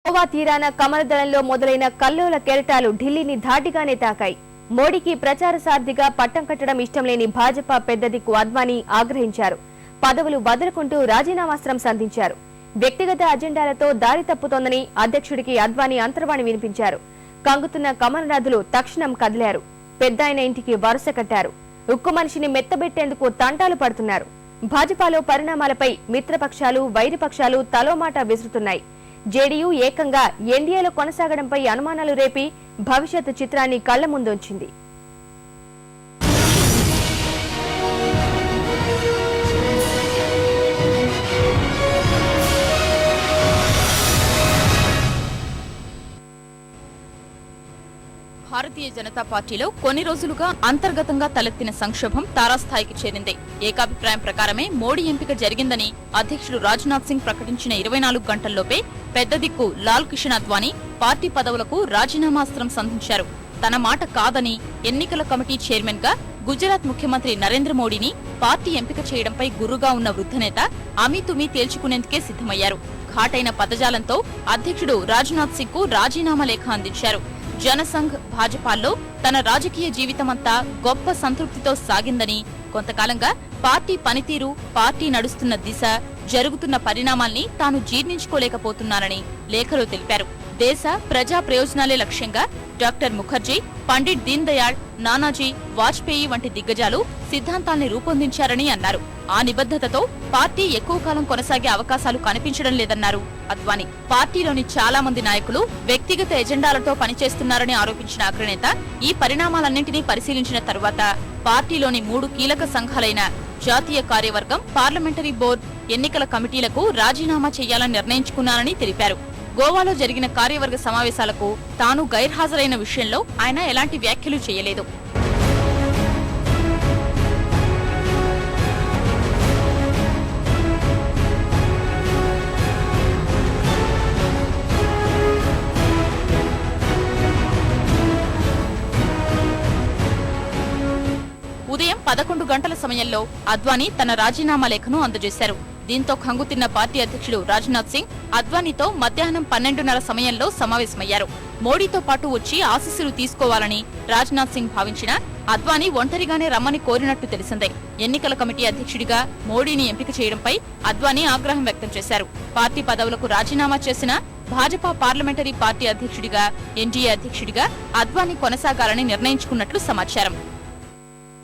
గోవా తీరాన కమలదళంలో మొదలైన కల్లోల కెరటాలు ఢిల్లీని ధాటిగానే తాకాయి. మోడీకి ప్రచార సారథిగా పట్టం కట్టడం ఇష్టం లేని భాజపా పెద్ద దిక్కు అద్వానీ ఆగ్రహించారు. పదవులు వదులుకుంటూ రాజీనామాస్త్రం సంధించారు. వ్యక్తిగత అజెండాలతో దారి తప్పుతోందని అధ్యక్షుడికి అద్వానీ అంతర్వాణి వినిపించారు. కంగుతున్న కమలనాథులు తక్షణం కదిలారు. పెద్దాయన ఇంటికి వరుస కట్టారు. ఉక్కు మనిషిని మెత్తబెట్టేందుకు తంటాలు పడుతున్నారు. భాజపాలో పరిణామాలపై మిత్రపక్షాలు వైరిపక్షాలు తలోమాట విసురుతున్నాయి. జేడీయూ ఏకంగా ఎన్డీఏలో కొనసాగడంపై అనుమానాలు రేపి భవిష్యత్ చిత్రాన్ని కళ్ల ముందుంచింది. భారతీయ జనతా పార్టీలో కొన్ని రోజులుగా అంతర్గతంగా తలెత్తిన సంక్షోభం తారాస్థాయికి చేరింది. ఏకాభిప్రాయం ప్రకారమే మోడీ ఎంపిక జరిగిందని అధ్యక్షుడు రాజ్నాథ్ సింగ్ ప్రకటించిన 24 గంటల్లోపే పెద్ద దిక్కు లాల్ కిషన్ అద్వానీ పార్టీ పదవులకు రాజీనామాస్త్రం సంధించారు. తన మాట కాదని ఎన్నికల కమిటీ చైర్మన్ గా గుజరాత్ ముఖ్యమంత్రి నరేంద్ర మోడీని పార్టీ ఎంపిక చేయడంపై గుర్రుగా ఉన్న వృద్ధనేత అమీతుమీ తేల్చుకునేందుకే సిద్ధమయ్యారు. ఘాటైన పదజాలంతో అధ్యక్షుడు రాజ్నాథ్ సింగ్ కు రాజీనామా లేఖ అందించారు. జనసంఘ్ భాజపాల్లో తన రాజకీయ జీవితమంతా గొప్ప సంతృప్తితో సాగిందని, కొంతకాలంగా పార్టీ పనితీరు, పార్టీ నడుస్తున్న దిశ, జరుగుతున్న పరిణామాల్ని తాను జీర్ణించుకోలేకపోతున్నానని లేఖలో తెలిపారు. దేశ ప్రజా ప్రయోజనాలే లక్ష్యంగా డాక్టర్ ముఖర్జీ, పండిట్ దీన్ దయాళ్, నానాజీ, వాజ్పేయి వంటి దిగ్గజాలు సిద్ధాంతాల్ని రూపొందించారని అన్నారు. ఆ నిబద్ధతతో పార్టీ ఎక్కువ కాలం కొనసాగే అవకాశాలు కనిపించడం లేదన్నారు అద్వానీ. పార్టీలోని చాలా మంది నాయకులు వ్యక్తిగత ఎజెండాలతో పనిచేస్తున్నారని ఆరోపించిన అగ్రనేత ఈ పరిణామాలన్నింటినీ పరిశీలించిన తరువాత పార్టీలోని 3 కీలక సంఘాలైన జాతీయ కార్యవర్గం, పార్లమెంటరీ బోర్డు, ఎన్నికల కమిటీలకు రాజీనామా చేయాలని నిర్ణయించుకున్నారని తెలిపారు. గోవాలో జరిగిన కార్యవర్గ సమావేశాలకు తాను గైర్హాజరైన విషయంలో ఆయన ఎలాంటి వ్యాఖ్యలు చేయలేదు. ఉదయం 11 గంటల సమయంలో అద్వానీ తన రాజీనామా లేఖను అందజేశారు. దీంతో ఖంగుతిన్న పార్టీ అధ్యక్షుడు రాజ్నాథ్ సింగ్ అద్వానీతో మధ్యాహ్నం 12:30 సమయంలో సమావేశమయ్యారు. మోడీతో పాటు వచ్చి ఆశీస్సులు తీసుకోవాలని రాజ్నాథ్ సింగ్ భావించినా అద్వానీ ఒంటరిగానే రమ్మని కోరినట్టు తెలిసిందే. ఎన్నికల కమిటీ అధ్యక్షుడిగా మోడీని ఎంపిక చేయడంపై అద్వానీ ఆగ్రహం వ్యక్తం చేశారు. పార్టీ పదవులకు రాజీనామా చేసిన భాజపా పార్లమెంటరీ పార్టీ అధ్యక్షుడిగా, ఎన్డీఏ అధ్యక్షుడిగా అద్వానీ కొనసాగాలని నిర్ణయించుకున్నట్లు సమాచారం.